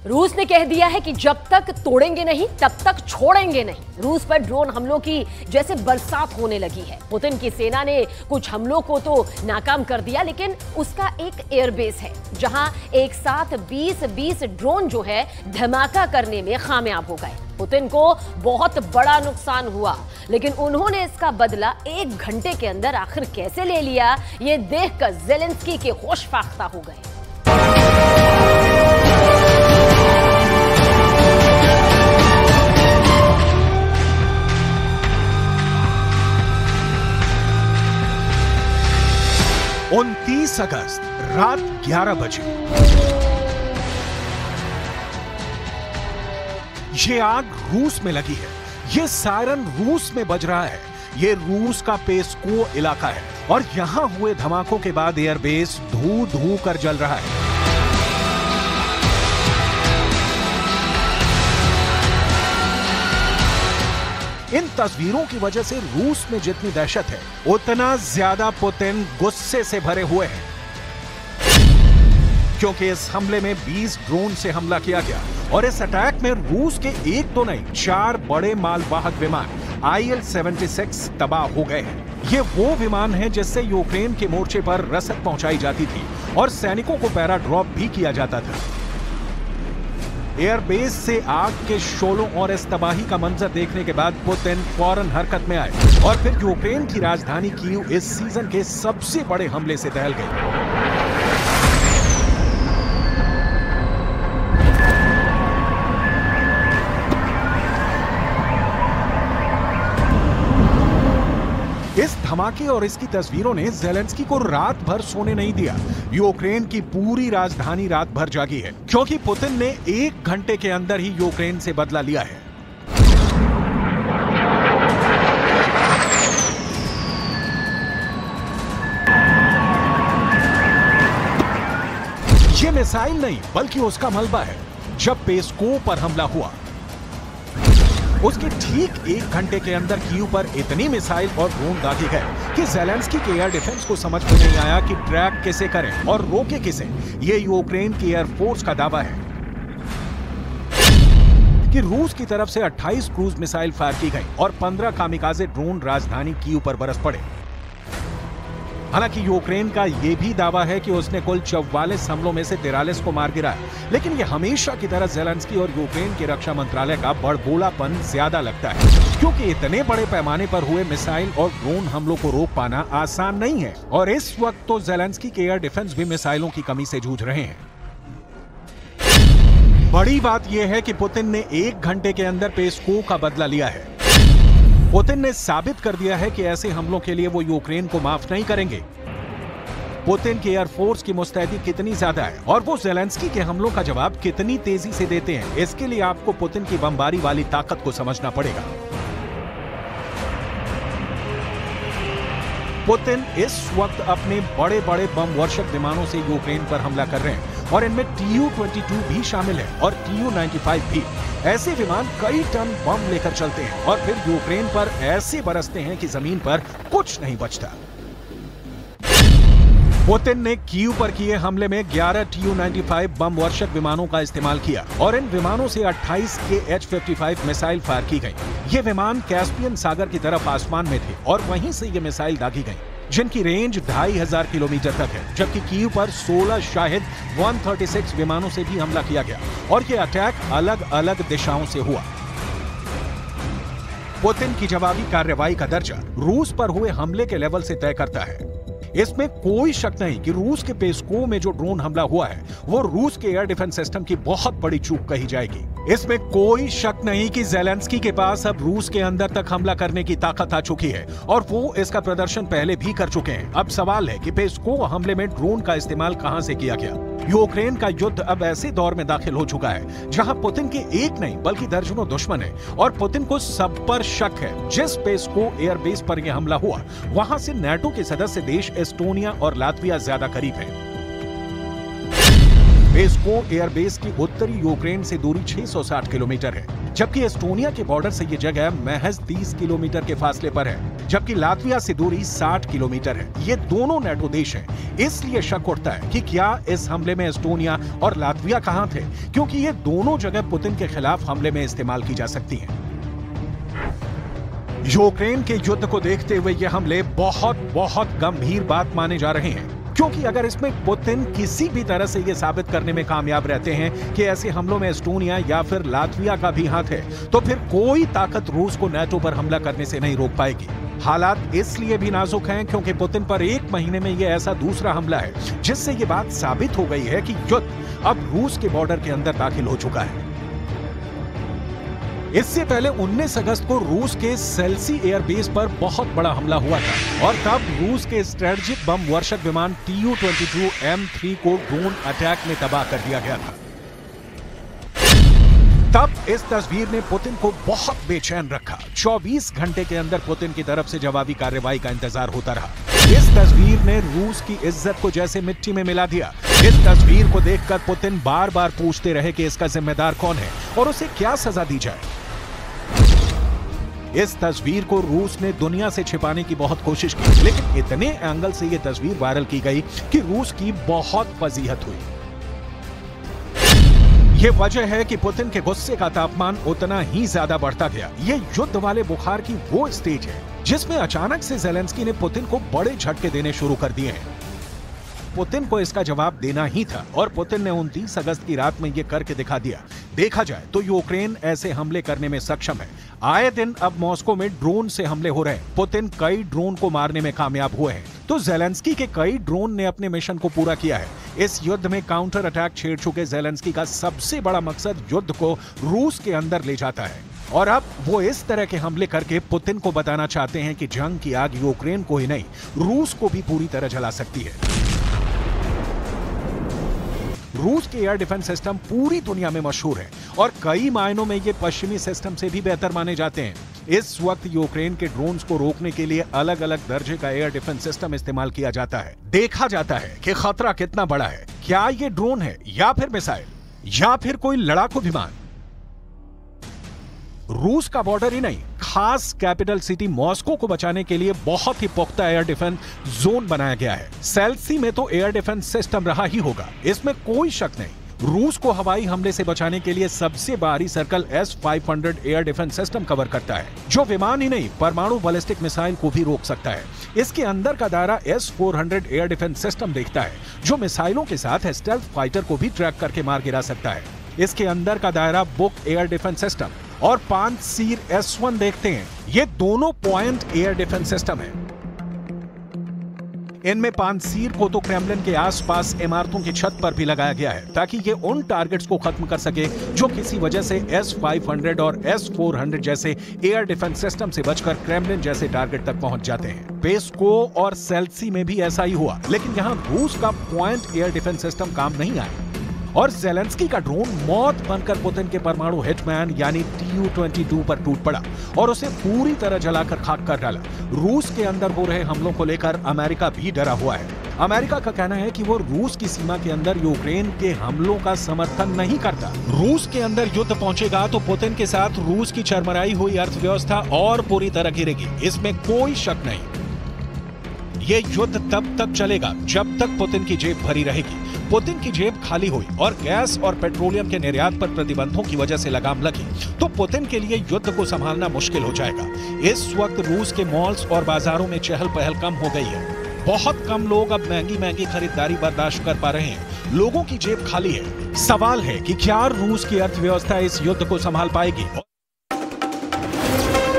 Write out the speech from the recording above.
रूस ने कह दिया है कि जब तक तोड़ेंगे नहीं तब तक छोड़ेंगे नहीं। रूस पर ड्रोन हमलों की जैसे बरसात होने लगी है। पुतिन की सेना ने कुछ हमलों को तो नाकाम कर दिया, लेकिन उसका एक एयरबेस है जहां एक साथ 20 ड्रोन जो है धमाका करने में कामयाब हो गए। पुतिन को बहुत बड़ा नुकसान हुआ, लेकिन उन्होंने इसका बदला 1 घंटे के अंदर आखिर कैसे ले लिया, ये देखकर ज़ेलेंस्की के होश फाख्ता हो गए। उनतीस अगस्त रात 11 बजे ये आग रूस में लगी है। ये सायरन रूस में बज रहा है। ये रूस का पेस्को इलाका है और यहां हुए धमाकों के बाद एयरबेस धू धू कर जल रहा है। इन तस्वीरों की वजह से रूस में जितनी दहशत है, उतना ज्यादा पुतिन गुस्से से भरे हुए हैं, क्योंकि इस हमले में 20 ड्रोन से हमला किया गया और इस अटैक में रूस के एक तो नहीं 4 बड़े मालवाहक विमान IL-76 तबाह हो गए हैं। ये वो विमान हैं जिससे यूक्रेन के मोर्चे पर रसद पहुंचाई जाती थी और सैनिकों को पैरा ड्रॉप भी किया जाता था। एयरबेस से आग के शोलों और इस तबाही का मंजर देखने के बाद पुतिन फौरन हरकत में आए और फिर यूक्रेन की राजधानी कीव इस सीजन के सबसे बड़े हमले से दहल गई। इस धमाके और इसकी तस्वीरों ने ज़ेलेंस्की को रात भर सोने नहीं दिया। यूक्रेन की पूरी राजधानी रात भर जागी है, क्योंकि पुतिन ने 1 घंटे के अंदर ही यूक्रेन से बदला लिया है। ये मिसाइल नहीं बल्कि उसका मलबा है। जब पेस्को पर हमला हुआ, उसके ठीक 1 घंटे के अंदर कीव पर इतनी मिसाइल और ड्रोन दागे गए कि ज़ेलेंस्की के एयर डिफेंस को समझ में नहीं आया कि ट्रैक कैसे करें और रोके किसे। ये यूक्रेन की एयरफोर्स का दावा है कि रूस की तरफ से 28 क्रूज मिसाइल फायर की गई और 15 कामिकाज़े ड्रोन राजधानी कीव पर बरस पड़े। हालांकि यूक्रेन का यह भी दावा है कि उसने कुल 44 हमलों में से 43 को मार गिराया, लेकिन यह हमेशा की तरह ज़ेलेंस्की और यूक्रेन के रक्षा मंत्रालय का बड़बोलापन ज्यादा लगता है, क्योंकि इतने बड़े पैमाने पर हुए मिसाइल और ड्रोन हमलों को रोक पाना आसान नहीं है और इस वक्त तो ज़ेलेंस्की के एयर डिफेंस भी मिसाइलों की कमी से जूझ रहे हैं। बड़ी बात यह है कि पुतिन ने 1 घंटे के अंदर पेस्को का बदला लिया है। पुतिन ने साबित कर दिया है कि ऐसे हमलों के लिए वो यूक्रेन को माफ नहीं करेंगे। पुतिन की एयरफोर्स की मुस्तैदी कितनी ज्यादा है और वो ज़ेलेंस्की के हमलों का जवाब कितनी तेजी से देते हैं, इसके लिए आपको पुतिन की बमबारी वाली ताकत को समझना पड़ेगा। पुतिन इस वक्त अपने बड़े बड़े बम वर्षक विमानों से यूक्रेन पर हमला कर रहे हैं और इनमें Tu-22 भी शामिल है और Tu-95 भी। ऐसे विमान कई टन बम लेकर चलते हैं और फिर यूक्रेन पर ऐसे बरसते हैं कि जमीन पर कुछ नहीं बचता। पुतिन ने कीव पर किए हमले में 11 Tu-95 बम वर्षक विमानों का इस्तेमाल किया और इन विमानों से 28 H-55 मिसाइल फायर की गई। ये विमान कैस्पियन सागर की तरफ आसमान में थे और वहीं से ये मिसाइल दागी गई, जिनकी रेंज 2500 किलोमीटर तक है, जबकि कीव पर 16 शाहिद 136 विमानों से भी हमला किया गया और ये अटैक अलग अलग दिशाओं से हुआ। पुतिन की जवाबी कार्रवाई का दर्जा रूस पर हुए हमले के लेवल से तय करता है। इसमें कोई शक नहीं कि रूस के पेस्को में जो ड्रोन हमला हुआ है वो रूस के एयर डिफेंस सिस्टम की बहुत बड़ी चूक कही जाएगी। इसमें कोई शक नहीं कि ज़ेलेंस्की के पास अब रूस के अंदर तक हमला करने की ताकत आ चुकी है और वो इसका प्रदर्शन पहले भी कर चुके हैं। अब सवाल है कि पेस्को हमले में ड्रोन का इस्तेमाल कहां से किया गया। यूक्रेन का युद्ध अब ऐसे दौर में दाखिल हो चुका है जहां पुतिन के एक नहीं बल्कि दर्जनों दुश्मन है और पुतिन को सब पर शक है। जिस पेस्को एयरबेस पर यह हमला हुआ, वहां से नाटो के सदस्य देश एस्टोनिया और लातविया ज्यादा करीब है। पेस्को एयरबेस की उत्तरी यूक्रेन से दूरी 660 किलोमीटर है, जबकि एस्टोनिया के बॉर्डर से ये जगह महज 30 किलोमीटर के फासले पर है, जबकि लातविया से दूरी 60 किलोमीटर है। ये दोनों नेटो देश हैं। इसलिए शक उठता है कि क्या इस हमले में एस्टोनिया और लातविया कहां थे, क्योंकि ये दोनों जगह पुतिन के खिलाफ हमले में इस्तेमाल की जा सकती हैं। यूक्रेन के युद्ध को देखते हुए ये हमले बहुत गंभीर बात माने जा रहे हैं, क्योंकि अगर इसमें पुतिन किसी भी तरह से ये साबित करने में कामयाब रहते हैं कि ऐसे हमलों में एस्टोनिया या फिर लातविया का भी हाथ है, तो फिर कोई ताकत रूस को नेटो पर हमला करने से नहीं रोक पाएगी। हालात इसलिए भी नाजुक हैं क्योंकि पुतिन पर 1 महीने में ये ऐसा दूसरा हमला है जिससे ये बात साबित हो गई है कि युद्ध अब रूस के बॉर्डर के अंदर दाखिल हो चुका है। इससे पहले 19 अगस्त को रूस के सेल्सी एयरबेस पर बहुत बड़ा हमला हुआ था और तब रूस के स्ट्रेटेजिक बम वर्षक विमान Tu-22M3 को ड्रोन अटैक में तबाह कर दिया गया था। तब इस तस्वीर ने पुतिन को बहुत बेचैन रखा। 24 घंटे के अंदर पुतिन की तरफ से जवाबी कार्रवाई का इंतजार होता रहा। इस तस्वीर ने रूस की इज्जत को जैसे मिट्टी में मिला दिया। इस तस्वीर को देखकर पुतिन बार बार पूछते रहे कि इसका जिम्मेदार कौन है और उसे क्या सजा दी जाए। इस तस्वीर को रूस ने दुनिया से छिपाने की बहुत कोशिश की, लेकिन इतने एंगल से यह तस्वीर वायरल की गई कि रूस की बहुत फजीहत हुई। यह वजह है कि पुतिन के गुस्से का तापमान उतना ही ज्यादा बढ़ता गया। ये युद्ध वाले बुखार की वो स्टेज है जिसमें अचानक से ज़ेलेंस्की ने पुतिन को बड़े झटके देने शुरू कर दिए हैं। पुतिन को इसका जवाब देना ही था और पुतिन ने 29 अगस्त की रात में ये करके दिखा दिया। देखा जाए तो यूक्रेन ऐसे हमले करने में सक्षम है। आए दिन अब मॉस्को में ड्रोन से हमले हो रहे हैं। पुतिन कई ड्रोन को मारने में कामयाब हुए हैं, तो ज़ेलेंस्की के कई ड्रोन ने अपने मिशन को पूरा किया है। इस युद्ध में काउंटर अटैक छेड़ चुके ज़ेलेंस्की का सबसे बड़ा मकसद युद्ध को रूस के अंदर ले जाता है और अब वो इस तरह के हमले करके पुतिन को बताना चाहते हैं कि जंग की आग यूक्रेन को ही नहीं, रूस को भी पूरी तरह जला सकती है। रूस के एयर डिफेंस सिस्टम पूरी दुनिया में मशहूर है और कई मायनों में ये पश्चिमी सिस्टम से भी बेहतर माने जाते हैं। इस वक्त यूक्रेन के ड्रोन्स को रोकने के लिए अलग अलग दर्जे का एयर डिफेंस सिस्टम इस्तेमाल किया जाता है। देखा जाता है कि खतरा कितना बड़ा है, क्या ये ड्रोन है या फिर मिसाइल या फिर कोई लड़ाकू विमान। रूस का बॉर्डर ही नहीं, खास कैपिटल सिटी मॉस्को को बचाने के लिए बहुत ही पुख्ता एयर डिफेंस जोन बनाया गया है। सेल्सी में तो एयर डिफेंस सिस्टम रहा ही होगा, इसमें कोई शक नहीं। रूस को हवाई हमले से बचाने के लिए सबसे बाहरी circle S-500 air defence system cover करता है, जो विमान ही नहीं परमाणु बैलिस्टिक मिसाइल को भी रोक सकता है। इसके अंदर का दायरा S-400 एयर डिफेंस सिस्टम देखता है, जो मिसाइलों के साथ स्टेल्थ फाइटर को भी ट्रैक करके मार गिरा सकता है। इसके अंदर का दायरा बुक एयर डिफेंस सिस्टम और पांचसीर S-1 देखते हैं। ये दोनों पॉइंट एयर डिफेंस सिस्टम है। इनमें पांचसीर को तो क्रेमलिन के आसपास इमारतों की छत पर भी लगाया गया है, ताकि ये उन टारगेट्स को खत्म कर सके जो किसी वजह से S-500 और S-400 जैसे एयर डिफेंस सिस्टम से बचकर क्रेमलिन जैसे टारगेट तक पहुंच जाते हैं। पेस्को और सेल्सी में भी ऐसा ही हुआ, लेकिन यहाँ रूस का पॉइंट एयर डिफेंस सिस्टम काम नहीं आया और ज़ेलेंस्की का ड्रोन मौत बनकर पुतिन के परमाणु हिटमैन यानी Tu-22 पर टूट पड़ा और उसे पूरी तरह जलाकर खाक कर डाला। रूस के अंदर हो रहे हमलों को लेकर अमेरिका भी डरा हुआ है। अमेरिका का कहना है कि वो रूस की सीमा के अंदर यूक्रेन के हमलों का समर्थन नहीं करता। रूस के अंदर युद्ध पहुंचेगा तो पुतिन के साथ रूस की चरमराई हुई अर्थव्यवस्था और पूरी तरह गिरेगी, इसमें कोई शक नहीं। ये युद्ध तब तक चलेगा जब तक पुतिन की जेब भरी रहेगी। पुतिन की जेब खाली हुई और गैस और पेट्रोलियम के निर्यात पर प्रतिबंधों की वजह से लगाम लगी तो पुतिन के लिए युद्ध को संभालना मुश्किल हो जाएगा। इस वक्त रूस के मॉल्स और बाजारों में चहल पहल कम हो गई है। बहुत कम लोग अब महंगी खरीदारी बर्दाश्त कर पा रहे हैं। लोगों की जेब खाली है। सवाल है कि क्या रूस की अर्थव्यवस्था इस युद्ध को संभाल पाएगी।